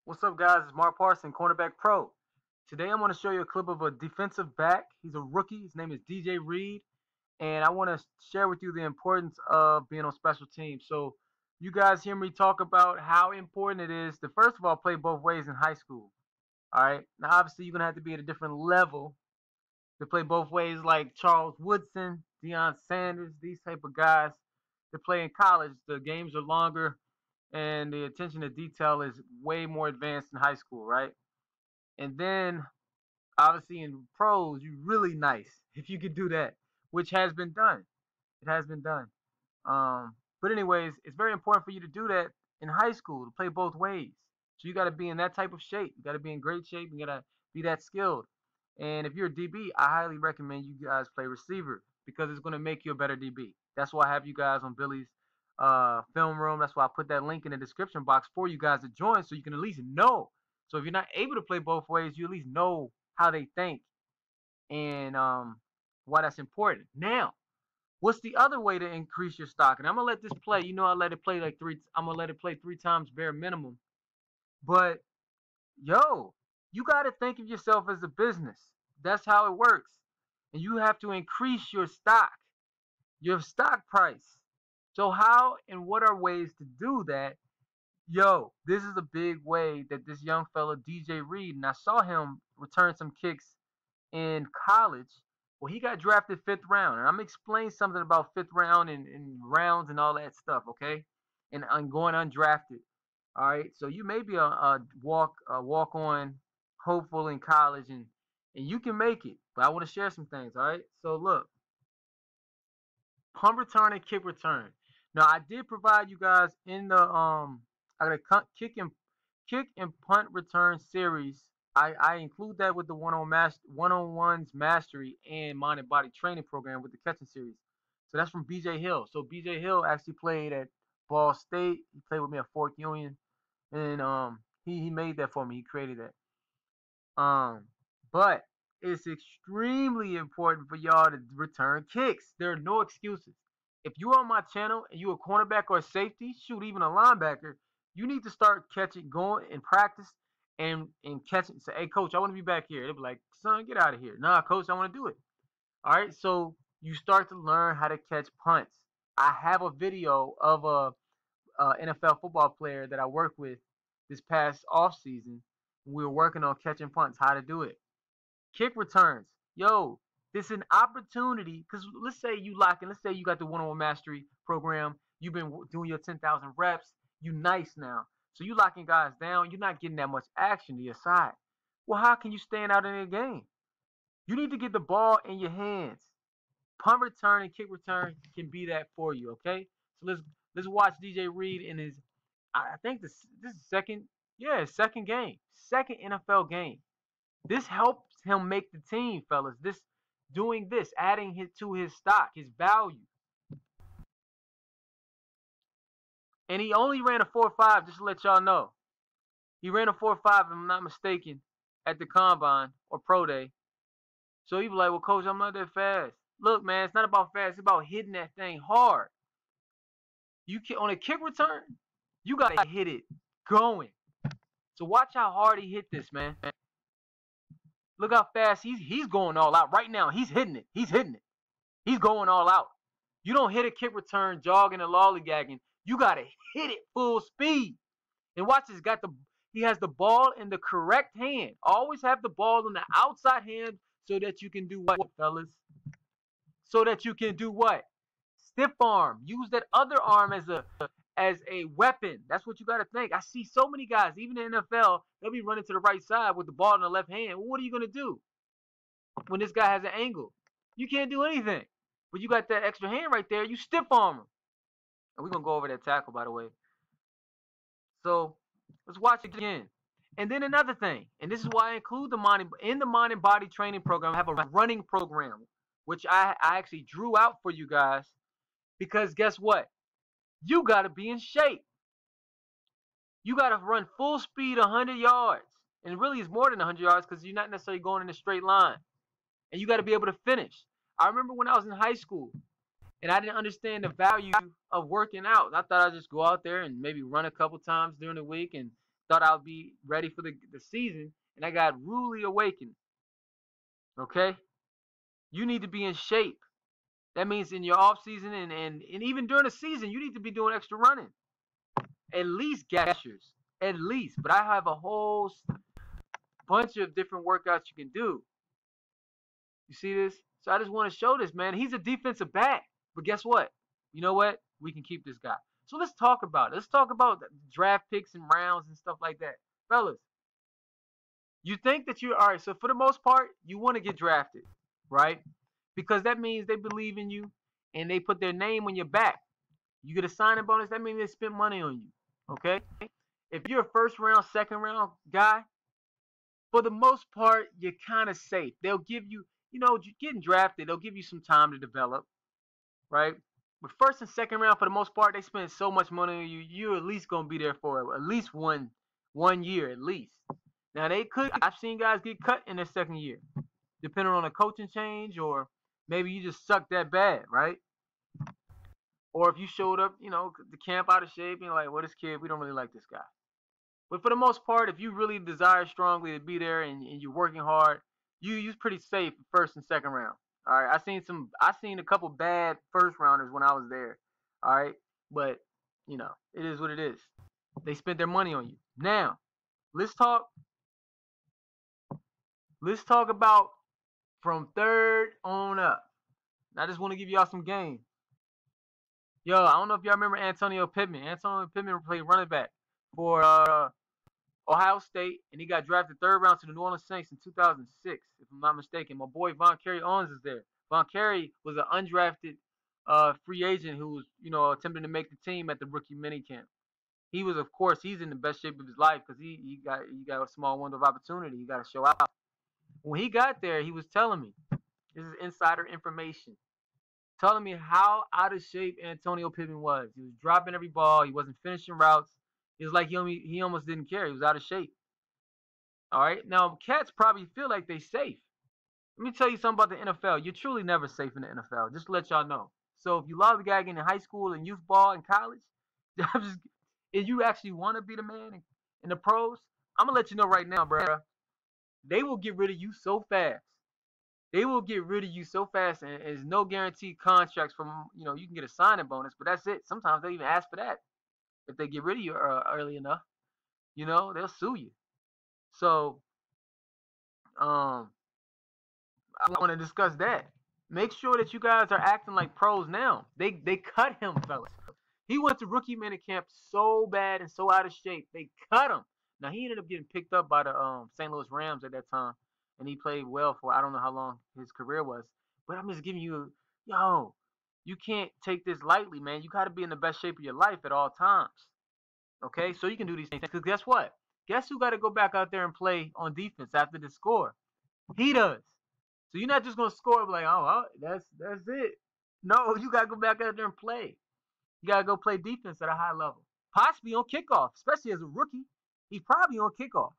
What's up, guys? It's Mark Parson, Cornerback Pro. Today I'm going to show you a clip of a defensive back. He's a rookie. His name is DJ Reed. And I want to share with you the importance of being on special teams. So you guys hear me talk about how important it is to, first of all, play both ways in high school. All right? Now, obviously, you're going to have to be at a different level to play both ways, like Charles Woodson, Deion Sanders, these type of guys that play in college. The games are longer and the attention to detail is way more advanced in high school, right? And then obviously in pros, you're really nice if you could do that, which has been done. It has been done. But anyways, it's very important for you to do that in high school to play both ways. So you got to be in that type of shape. You got to be in great shape. You got to be that skilled. And if you're a DB, I highly recommend you guys play receiver because it's going to make you a better DB. That's why I have you guys on Billy's film room. That's why I put that link in the description box for you guys to join so you can at least know. So if you're not able to play both ways, you at least know how they think and why that's important. Now, what's the other way to increase your stock? And I'm gonna let this play. You know, I let it play like three. I'm gonna let it play 3 times bare minimum. But yo, you got to think of yourself as a business. That's how it works, and you have to increase your stock price. So how and what are ways to do that? Yo, this is a big way that this young fella DJ Reed, and I saw him return some kicks in college. Well, he got drafted 5th round, and I'm gonna explain something about 5th round and rounds and all that stuff, okay? And going undrafted. All right, so you may be a walk on hopeful in college, and you can make it. But I want to share some things. All right, so look, punt return and kick return. Now I did provide you guys in the I got a kick and punt return series. I include that with the one-on-ones mastery and mind and body training program with the catching series. So that's from BJ Hill. So BJ Hill actually played at Ball State. He played with me at Fort Union, and he made that for me. He created that. But it's extremely important for y'all to return kicks. There are no excuses. If you're on my channel and you're a cornerback or a safety, shoot, even a linebacker, you need to start catching, going in practice and catching. Say, hey, coach, I want to be back here. They'll be like, son, get out of here. Nah, coach, I want to do it. All right, so you start to learn how to catch punts. I have a video of a NFL football player that I worked with this past off season. We were working on catching punts, how to do it. Kick returns. Yo, this is an opportunity because let's say you lock in. Let's say you got the one-on-one mastery program. You've been doing your 10,000 reps. You nice now. So you locking guys down. You're not getting that much action to your side. Well, how can you stand out in a game? You need to get the ball in your hands. Punt return and kick return can be that for you. Okay. So let's watch DJ Reed in his. I think this is second game, second NFL game. This helps him make the team, fellas. Adding to his stock, his value. And he only ran a 4.5, just to let y'all know. He ran a 4.5, if I'm not mistaken, at the combine or pro day. So he was like, well, coach, I'm not that fast. Look, man, it's not about fast. It's about hitting that thing hard. On a kick return, you got to hit it going. So watch how hard he hit this, man. Look how fast he's going all out right now. He's hitting it. He's hitting it. He's going all out. You don't hit a kick return jogging and lollygagging. You gotta hit it full speed. And watch this. He has the ball in the correct hand. Always have the ball in the outside hand so that you can do what, fellas? So that you can do what? Stiff arm. Use that other arm as a weapon. That's what you got to think. I see so many guys, even in the NFL, they'll be running to the right side with the ball in the left hand. Well, what are you going to do when this guy has an angle? You can't do anything. But you got that extra hand right there. You stiff arm him. And we're going to go over that tackle, by the way. So let's watch it again. And then another thing, and this is why I include the mind and body training program. I have a running program, which I actually drew out for you guys. Because guess what? You got to be in shape. You got to run full speed 100 yards. And really it's more than 100 yards because you're not necessarily going in a straight line. And you got to be able to finish. I remember when I was in high school and I didn't understand the value of working out. I thought I'd just go out there and maybe run a couple times during the week and thought I would be ready for the season, and I got rudely awakened. Okay? You need to be in shape. That means in your off season and even during the season, you need to be doing extra running. At least gashers. At least. But I have a whole bunch of different workouts you can do. You see this? So I just want to show this, man. He's a defensive back. But guess what? You know what? We can keep this guy. So let's talk about it. Let's talk about draft picks and rounds and stuff like that. Fellas, you think that all right, so for the most part, you want to get drafted, right? Because that means they believe in you and they put their name on your back. You get a signing bonus, that means they spent money on you. Okay? If you're a first round, second round guy, for the most part, you're kind of safe. They'll give you, getting drafted, they'll give you some time to develop, right? But first and second round, for the most part, they spend so much money on you, you're at least going to be there for at least one year, at least. Now, I've seen guys get cut in their second year, depending on a coaching change, or maybe you just suck that bad, right? Or if you showed up, the camp out of shape, and you're like, well, this kid, we don't really like this guy. But for the most part, if you really desire strongly to be there and you're working hard, you're pretty safe first and second round. All right, I seen a couple bad first rounders when I was there. All right, but it is what it is. They spent their money on you. Now, let's talk about from third on up. I just want to give y'all some game. Yo, I don't know if y'all remember Antonio Pittman. Antonio Pittman played running back for Ohio State, and he got drafted third round to the New Orleans Saints in 2006, if I'm not mistaken. My boy Von Carey Owens is there. Von Carey was an undrafted free agent who was, attempting to make the team at the rookie minicamp. He was, of course, he's in the best shape of his life because he got a small window of opportunity. He got to show out. When he got there, he was telling me, this is insider information, telling me how out of shape Antonio Pittman was. He was dropping every ball. He wasn't finishing routes. It was like he almost didn't care. He was out of shape. All right. Now, cats probably feel like they safe. Let me tell you something about the NFL. You're truly never safe in the NFL, just to let y'all know. So if you lollygag in high school and youth ball and college, if you actually want to be the man in the pros, I'm going to let you know right now, bro. They will get rid of you so fast. They will get rid of you so fast, and there's no guaranteed contracts from, you can get a signing bonus, but that's it. Sometimes they even ask for that. If they get rid of you early enough, they'll sue you. So, I want to discuss that. Make sure that you guys are acting like pros now. They cut him, fellas. He went to rookie minicamp so bad and so out of shape. They cut him. Now, he ended up getting picked up by the St. Louis Rams at that time, and he played well for I don't know how long his career was. But I'm just giving you, you can't take this lightly, man. You got to be in the best shape of your life at all times. Okay? So you can do these things. Because guess what? Guess who got to go back out there and play on defense after the score? He does. So you're not just going to score like, that's it. No, you got to go back out there and play. You got to go play defense at a high level. Possibly on kickoff, especially as a rookie. He's probably on kickoff.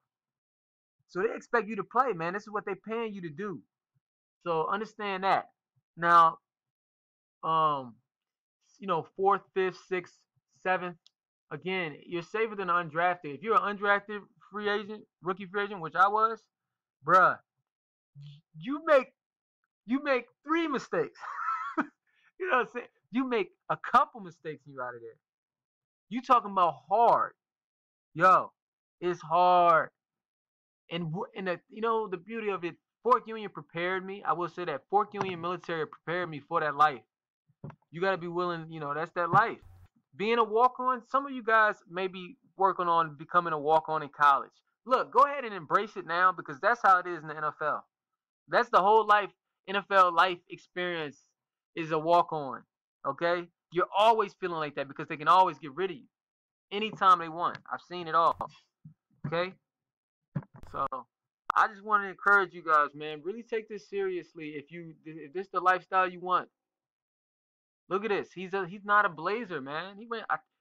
So they expect you to play, man. This is what they're paying you to do. So understand that. Now, fourth, fifth, sixth, seventh. Again, you're safer than undrafted. If you're an undrafted free agent, rookie free agent, which I was, bruh, you make 3 mistakes. You know what I'm saying? You make a couple mistakes and you're out of there. You talking about hard. Yo, it's hard. And the beauty of it, Fort Union prepared me. I will say that Fort Union military prepared me for that life. You got to be willing, that's that life. Being a walk-on, some of you guys may be working on becoming a walk-on in college. Look, go ahead and embrace it now because that's how it is in the NFL. That's the whole NFL life experience is a walk-on, okay? You're always feeling like that because they can always get rid of you anytime they want. I've seen it all, okay? So I just want to encourage you guys, man, really take this seriously if this is the lifestyle you want. Look at this. He's not a Blazer, man.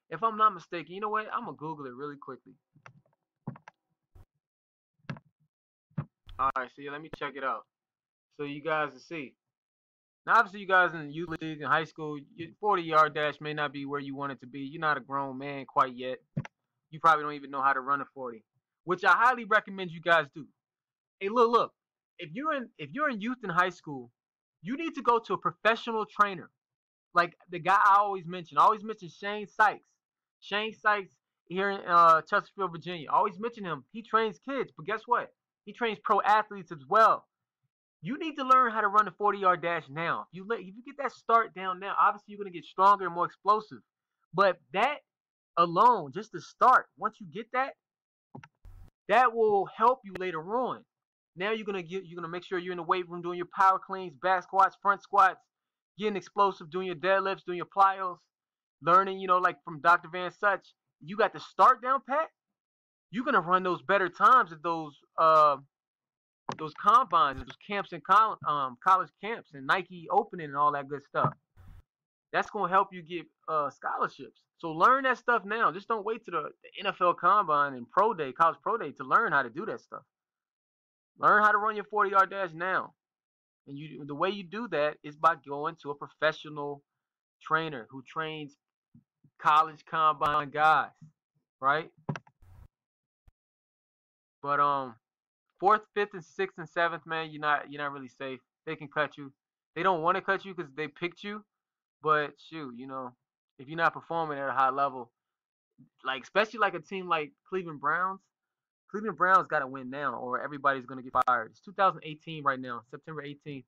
If I'm not mistaken, you know what? I'm going to Google it really quickly. All right, so let me check it out so you guys can see. Now, obviously, you guys in the youth league in high school, your 40-yard dash may not be where you want it to be. You're not a grown man quite yet. you probably don't even know how to run a 40, which I highly recommend you guys do. Hey, look. If you're in youth in high school, you need to go to a professional trainer. Like the guy I always mention Shane Sykes. Shane Sykes here in Chesterfield, Virginia. I always mention him. He trains kids, but guess what? He trains pro athletes as well. You need to learn how to run a 40-yard dash now. If you get that start down now, obviously you're gonna get stronger and more explosive. But that alone, just to start, once you get that, that will help you later on. Now you're gonna make sure you're in the weight room doing your power cleans, back squats, front squats, getting explosive, doing your deadlifts, doing your plyos, learning, like from Dr. Van Such. You got the start down pat. You're gonna run those better times at those combines, those camps and college camps and Nike opening and all that good stuff. That's gonna help you get scholarships. So learn that stuff now. Just don't wait to the NFL Combine and Pro Day, College Pro Day to learn how to do that stuff. Learn how to run your 40-yard dash now. And the way you do that is by going to a professional trainer who trains college combine guys, right? But fourth, fifth, and sixth and seventh, man, you're not really safe. They can cut you. They don't want to cut you because they picked you. But shoot, if you're not performing at a high level, like especially like a team like Cleveland Browns, Cleveland Browns got to win now, or everybody's gonna get fired. It's 2018 right now, September 18th,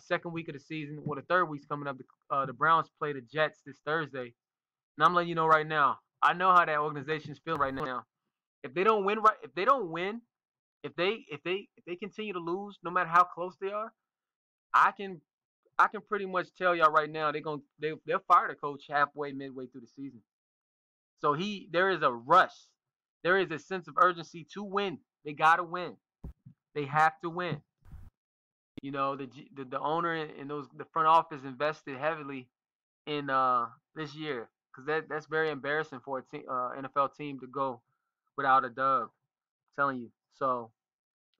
second week of the season. Well, the third week's coming up. The Browns play the Jets this Thursday, and I'm letting you know right now. I know how that organization is feeling right now. If they don't win, if they don't win, if they continue to lose, no matter how close they are, I can pretty much tell y'all right now they'll fire the coach midway through the season. So there is a rush. There is a sense of urgency to win. They gotta win. They have to win. The owner and the front office invested heavily in this year because that's very embarrassing for a NFL team to go without a dub. I'm telling you. So,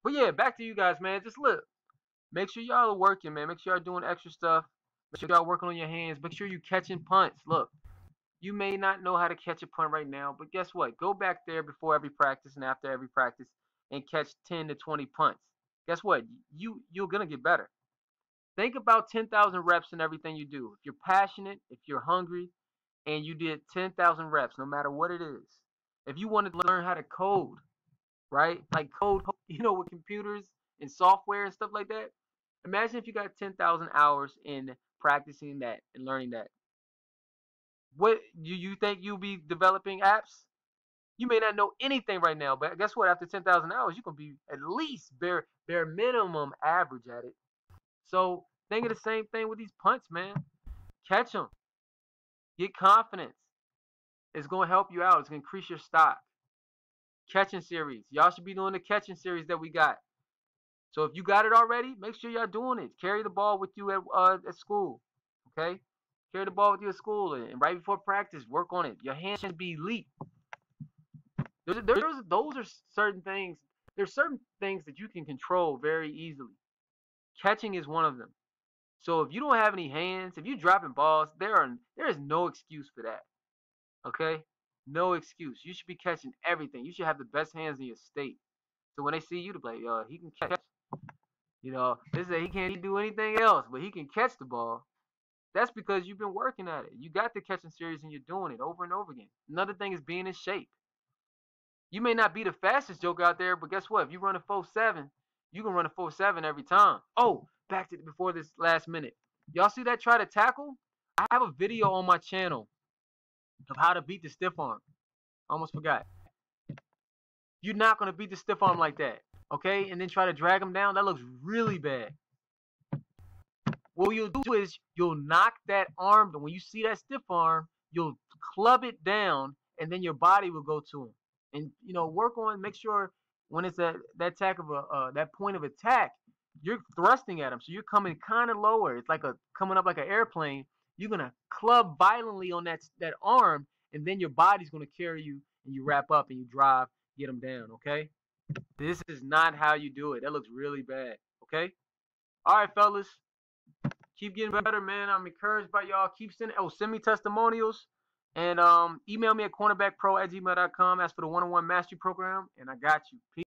but yeah, back to you guys, man. Just look. Make sure y'all are working, man. Make sure y'all doing extra stuff. Make sure y'all working on your hands. Make sure you catching punts. Look, you may not know how to catch a punt right now, but guess what? Go back there before every practice and after every practice and catch 10 to 20 punts. Guess what? You're gonna get better. Think about 10,000 reps in everything you do. If you're passionate, if you're hungry, and you did 10,000 reps, no matter what it is. If you wanted to learn how to code, right? Like code, with computers and software and stuff like that. Imagine if you got 10,000 hours in practicing that and learning that. What you think you'll be developing apps? You may not know anything right now, but guess what? After 10,000 hours, you can be at least bare minimum average at it. So think of the same thing with these punts, man. Catch them. Get confidence. It's going to help you out. It's going to increase your stock. Catching series. Y'all should be doing the catching series that we got. So if you got it already, make sure y'all doing it. Carry the ball with you at school. Okay? Carry the ball with you at school, and right before practice, work on it. Your hands should be elite. Those are certain things. There's certain things that you can control very easily. Catching is one of them. So if you don't have any hands, if you're dropping balls, there is no excuse for that. Okay? No excuse. You should be catching everything. You should have the best hands in your state. So when they see you to play, he can catch. They say he can't do anything else, but he can catch the ball. That's because you've been working at it. You got the catching series and you're doing it over and over again. Another thing is being in shape. You may not be the fastest joker out there, but guess what? If you run a 4.7, you can run a 4.7 every time. Oh, back to before this last minute. Y'all see that try to tackle? I have a video on my channel of how to beat the stiff arm. I almost forgot. You're not going to beat the stiff arm like that, okay? And then try to drag him down. That looks really bad. What you'll do is you'll knock that arm. When you see that stiff arm, you'll club it down, and then your body will go to him. And work on, make sure when it's at that that point of attack, you're thrusting at him. So you're coming kind of lower. It's like coming up like an airplane. You're gonna club violently on that arm, and then your body's gonna carry you, and you wrap up and you drive, get him down. Okay. This is not how you do it. That looks really bad. Okay. All right, fellas. Keep getting better, man. I'm encouraged by y'all. Keep send me testimonials. And email me at cornerbackpro@gmail.com. Ask for the one-on-one mastery program, and I got you. Peace.